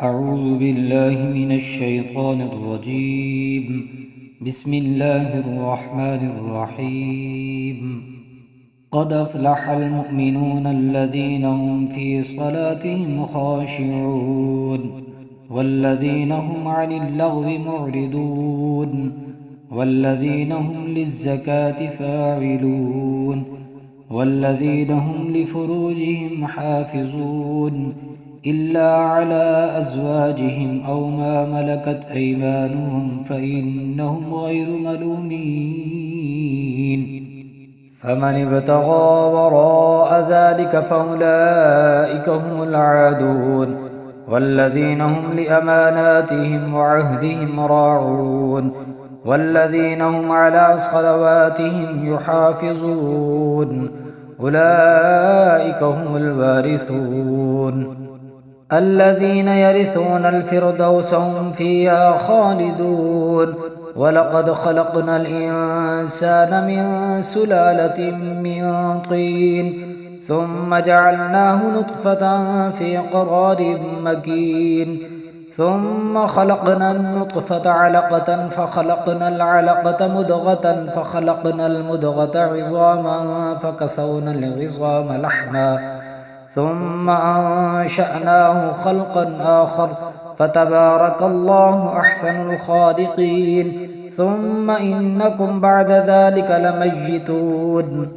أعوذ بالله من الشيطان الرجيم. بسم الله الرحمن الرحيم. قد أفلح المؤمنون الذين هم في صلاتهم خاشعون والذين هم عن اللغو معرضون والذين هم للزكاة فاعلون والذين هم لفروجهم حافظون إلا على أزواجهم أو ما ملكت أيمانهم فإنهم غير ملومين. فمن ابتغى وراء ذلك فأولئك هم العادون والذين هم لأماناتهم وعهدهم راعون والذين هم على صلواتهم يحافظون أولئك هم الوارثون الذين يرثون الفردوس هم فيها خالدون. ولقد خلقنا الإنسان من سلالة من طين ثم جعلناه نطفة في قرار مكين ثم خلقنا النطفة علقة فخلقنا العلقة مضغة فخلقنا المضغة عظاما فكسونا العظام لحما ثم أنشأناه خلقا آخر فتبارك الله أحسن الخالقين. ثم إنكم بعد ذلك لميتون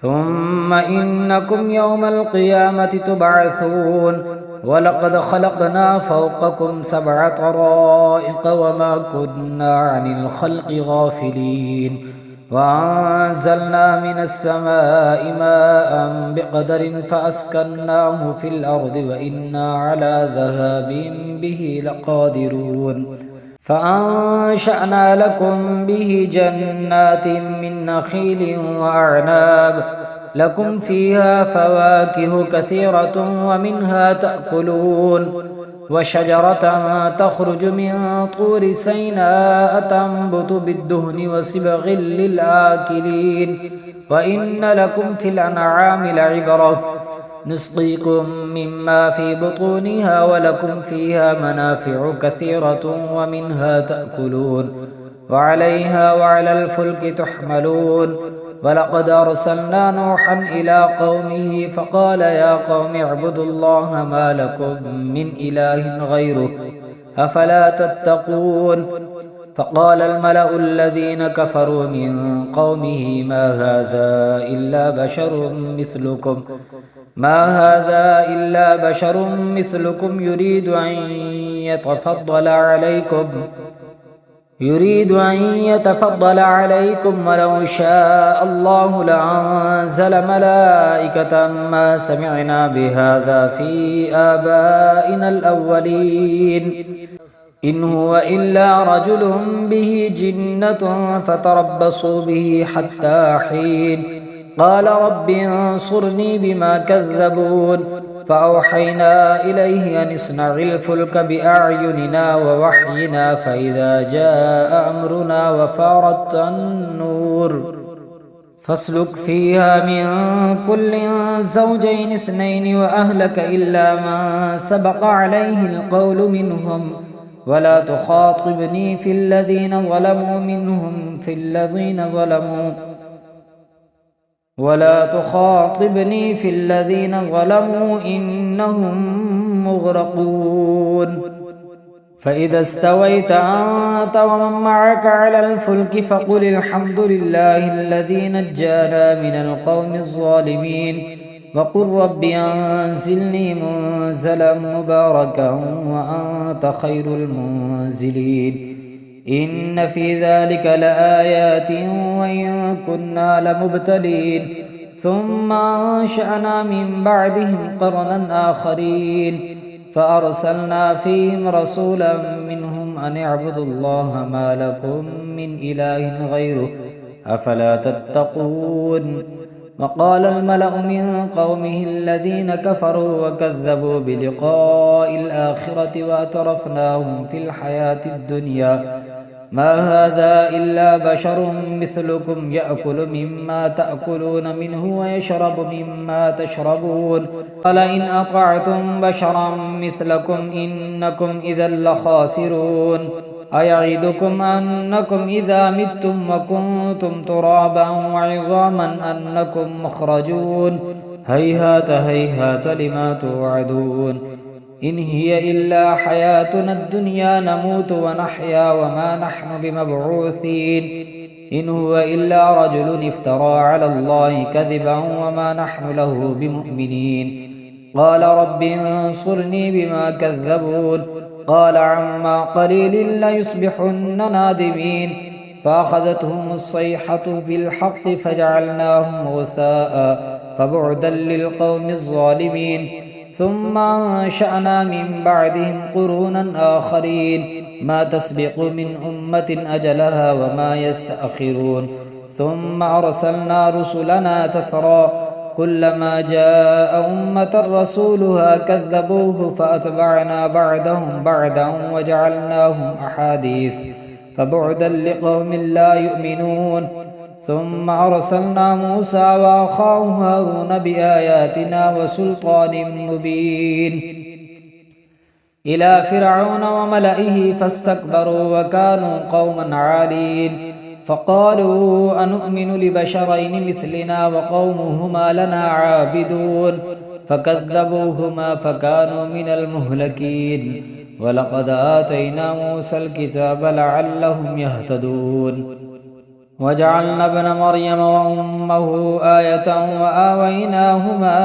ثم إنكم يوم القيامة تبعثون. ولقد خلقنا فوقكم 7 طرائق وما كنا عن الخلق غافلين وأنزلنا من السماء ماء بقدر فأسكناه في الأرض وإنا على ذهاب به لقادرون. فأنشأنا لكم به جنات من نخيل وأعناب لكم فيها فواكه كثيرة ومنها تأكلون وشجرة تخرج من طور سيناء تنبت بالدهن وصبغ للآكلين وإن لكم في الأنعام لعبرة نسقيكم مما في بطونها ولكم فيها منافع كثيرة ومنها تأكلون وعليها وعلى الفلك تحملون. ولقد أرسلنا نوحا إلى قومه فقال يا قوم اعبدوا الله ما لكم من إله غيره أفلا تتقون. فقال الملأ الذين كفروا من قومه ما هذا إلا بشر مثلكم يريد أن يتفضل عليكم ولو شاء الله لأنزل ملائكة ما سمعنا بهذا في آبائنا الأولين إن هو إلا رجل به جنة فتربصوا به حتى حين. قال رب انصرني بما كذبون. فأوحينا إليه أن اصنع الفلك بأعيننا ووحينا فإذا جاء أمرنا وفارت النور فاسلك فيها من كل زوجين 2 وأهلك إلا من سبق عليه القول منهم ولا تخاطبني في الذين ظلموا إنهم مغرقون. فإذا استويت أنت ومن معك على الفلك فقل الحمد لله الذي نجانا من القوم الظالمين وقل رب أنزلني منزلا مباركا وأنت خير المنزلين. إن في ذلك لآيات وإن كنا لمبتلين. ثم أنشأنا من بعدهم قرنا آخرين فأرسلنا فيهم رسولا منهم أن اعبدوا الله ما لكم من إله غيره أفلا تتقون. وقال الملأ من قومه الذين كفروا وكذبوا بلقاء الآخرة وأترفناهم في الحياة الدنيا ما هذا إلا بشر مثلكم يأكل مما تأكلون منه ويشرب مما تشربون ولئن أطعتم بشرا مثلكم إنكم إذا لخاسرون أيعدكم أنكم إذا متم وكنتم ترابا وعظاما أنكم مخرجون هيهات هيهات لما توعدون إن هي إلا حياتنا الدنيا نموت ونحيا وما نحن بمبعوثين إن هو إلا رجل افترى على الله كذبا وما نحن له بمؤمنين قال رب انصرني بما كذبون قال عما قليل ليصبحن نادمين فأخذتهم الصيحة بالحق فجعلناهم غثاء فبعدا للقوم الظالمين ثم أنشأنا من بعدهم قرونا آخرين ما تسبق من أمة أجلها وما يستأخرون ثم أرسلنا رسلنا تترى كلما جاء أمة رسولها كذبوه فأتبعنا بعدهم بعدا وجعلناهم أحاديث فبعدا لقوم لا يؤمنون ثم أرسلنا موسى وأخاه هارون بآياتنا وسلطان مبين إلى فرعون وملئه فاستكبروا وكانوا قوما عالين فقالوا أنؤمن لبشرين مثلنا وقومهما لنا عابدون فكذبوهما فكانوا من المهلكين ولقد آتينا موسى الكتاب لعلهم يهتدون وجعلنا ابن مريم وأمه آية وآويناهما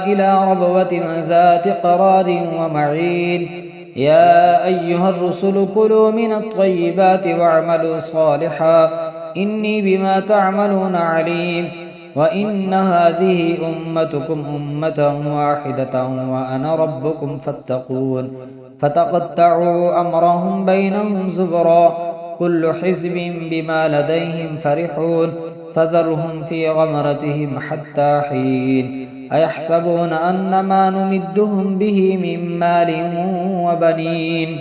إلى ربوة ذات قرار ومعين يا أيها الرسل كلوا من الطيبات واعملوا صالحا إني بما تعملون عليم وإن هذه أمتكم أمة واحدة وأنا ربكم فاتقون فتقطعوا أمرهم بينهم زبرا كل حزب بما لديهم فرحون فذرهم في غمرتهم حتى حين أيحسبون أن ما نمدهم به من مال وبنين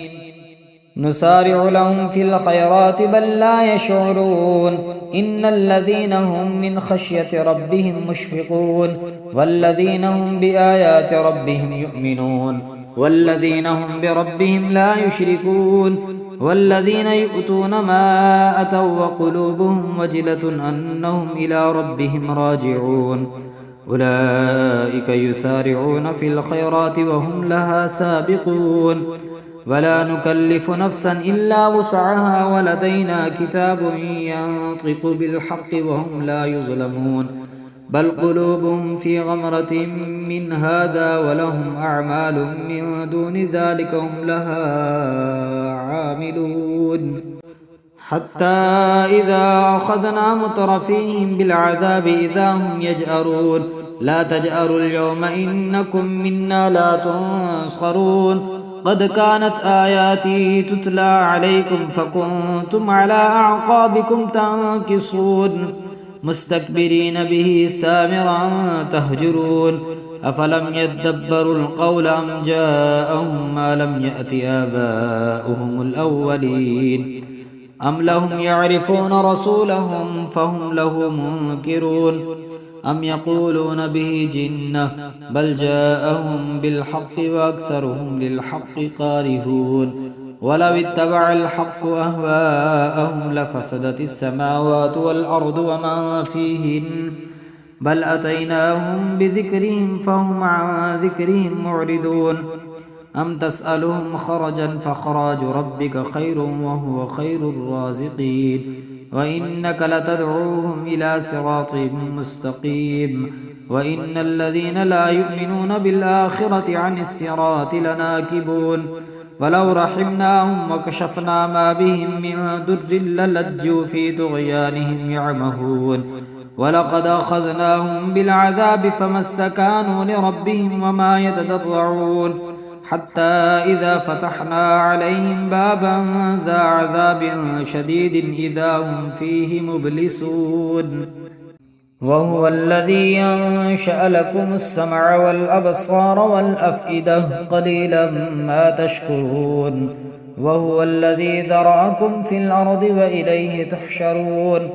نسارع لهم في الخيرات بل لا يشعرون إن الذين هم من خشية ربهم مشفقون والذين هم بآيات ربهم يؤمنون والذين هم بربهم لا يشركون والذين يؤتون ما أتوا وقلوبهم وجلة أنهم إلى ربهم راجعون أولئك يسارعون في الخيرات وهم لها سابقون ولا نكلف نفسا إلا وسعها ولدينا كتاب ينطق بالحق وهم لا يظلمون بل قلوبهم في غمرة من هذا ولهم أعمال من دون ذلك هم لها عاملون حتى إذا أخذنا مترفيهم بالعذاب إذا هم يجأرون لا تجأروا اليوم إنكم منا لا تنصرون قد كانت آياتي تتلى عليكم فكنتم على أعقابكم تنكصون مستكبرين به سامرا تهجرون أفلم يدبروا القول أم جاءهم ما لم يأت آباؤهم الأولين أم لهم يعرفون رسولهم فهم له منكرون أم يقولون به جنة بل جاءهم بالحق وأكثرهم للحق كارهون ولو اتبع الحق أهواءهم لفسدت السماوات والأرض ومن فيهن بل أتيناهم بذكرهم فهم عن ذكرهم معرضون أم تسألهم خرجا فخراج ربك خير وهو خير الرازقين وإنك لتدعوهم إلى صراط مستقيم وإن الذين لا يؤمنون بالآخرة عن الصراط لناكبون ولو رحمناهم وكشفنا ما بهم من ضر للجوا في طغيانهم يعمهون ولقد أخذناهم بالعذاب فما استكانوا لربهم وما يتضرعون حتى إذا فتحنا عليهم بابا ذا عذاب شديد إذا هم فيه مبلسون وهو الذي أنشأ لكم السمع والأبصار والأفئدة قليلا ما تشكرون وهو الذي ذرأكم في الأرض وإليه تحشرون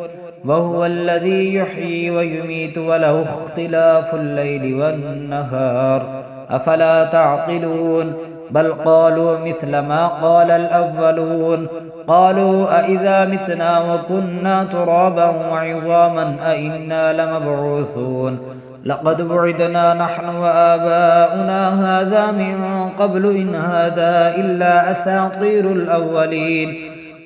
وهو الذي يحيي ويميت وله اختلاف الليل والنهار أفلا تعقلون بل قالوا مثل ما قال الأولون قالوا أإذا متنا وكنا ترابا وعظاما أإنا لمبعوثون لقد بعدنا نحن وآباؤنا هذا من قبل إن هذا إلا أساطير الأولين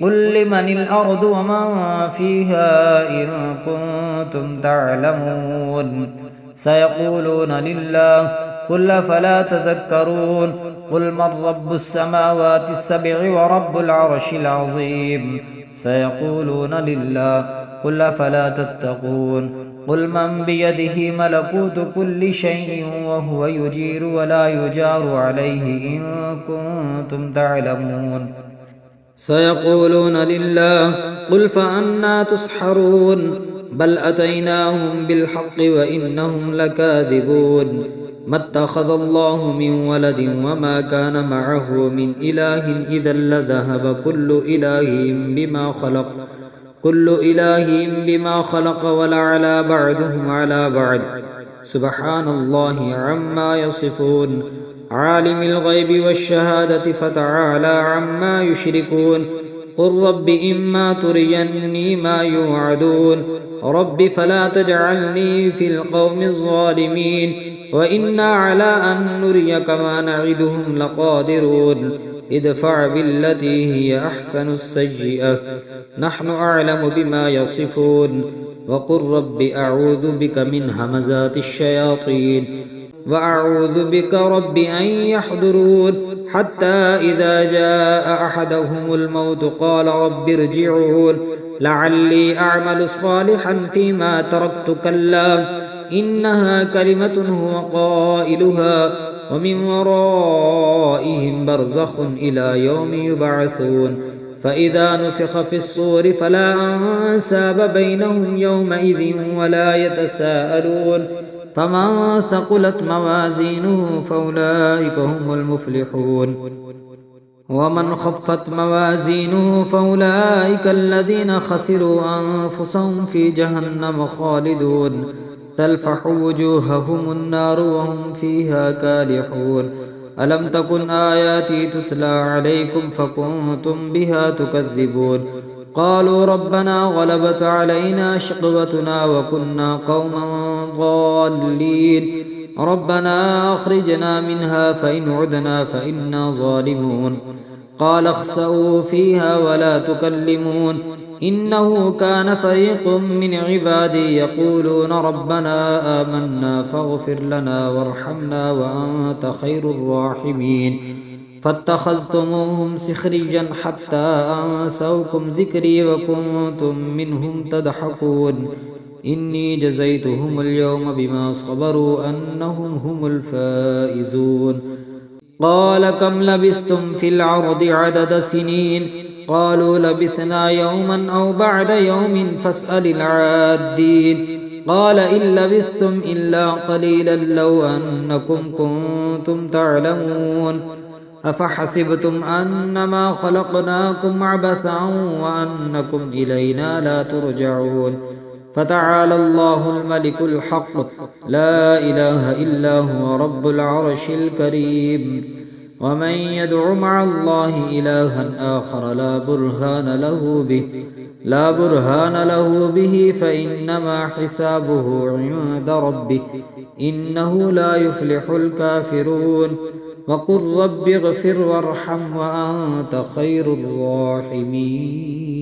قل لمن الأرض ومن فيها إن كنتم تعلمون سيقولون لله قل فلا تذكرون قل من رب السماوات السبع ورب العرش العظيم سيقولون لله قل فلا تتقون قل من بيده ملكوت كل شيء وهو يجير ولا يجار عليه إن كنتم تعلمون سيقولون لله قل فأنى تسحرون بل أتيناهم بالحق وإنهم لكاذبون ما اتخذ الله من ولد وما كان معه من إله إذا لذهب كل إله بما خلق ولعلى بعضهم على بعض سبحان الله عما يصفون عالم الغيب والشهادة فتعالى عما يشركون قل رب إما تريني ما يوعدون رب فلا تجعلني في القوم الظالمين وإنا على أن نريك ما نعدهم لقادرون ادفع بالتي هي أحسن السيئة نحن أعلم بما يصفون وقل رب أعوذ بك من همزات الشياطين وأعوذ بك رب أن يحضرون حتى إذا جاء أحدهم الموت قال رب ارجعون لعلي أعمل صالحا فيما تركت كلا إنها كلمة هو قائلها ومن ورائهم برزخ إلى يوم يبعثون فإذا نفخ في الصور فلا أنساب بينهم يومئذ ولا يتساءلون فمن ثقلت موازينه فأولئك هم المفلحون ومن خفت موازينه فأولئك الذين خسروا أنفسهم في جهنم خالدون تلفح وجوههم النار وهم فيها كالحون ألم تكن آياتي تتلى عليكم فكنتم بها تكذبون قالوا ربنا غلبت علينا شقوتنا وكنا قوما ضالين ربنا أخرجنا منها فإن عدنا فإنا ظالمون قال اخسئوا فيها ولا تكلمون إنه كان فريق من عبادي يقولون ربنا آمنا فاغفر لنا وارحمنا وأنت خير الراحمين فاتخذتموهم سخريا حتى أنسوكم ذكري وكنتم منهم تضحكون إني جزيتهم اليوم بما صبروا أنهم هم الفائزون قال كم لبثتم في الأرض عدد سنين قالوا لبثنا يوما أو بعد يوم فاسأل العادين قال إن لبثتم إلا قليلا لو أنكم كنتم تعلمون أفحسبتم أنما خلقناكم عبثا وأنكم إلينا لا ترجعون فتعالى الله الملك الحق لا إله إلا هو رب العرش الكريم ومن يدع مع الله إلها آخر لا برهان له به فإنما حسابه عند ربه إنه لا يفلح الكافرون وقل رب اغفر وارحم وأنت خير الراحمين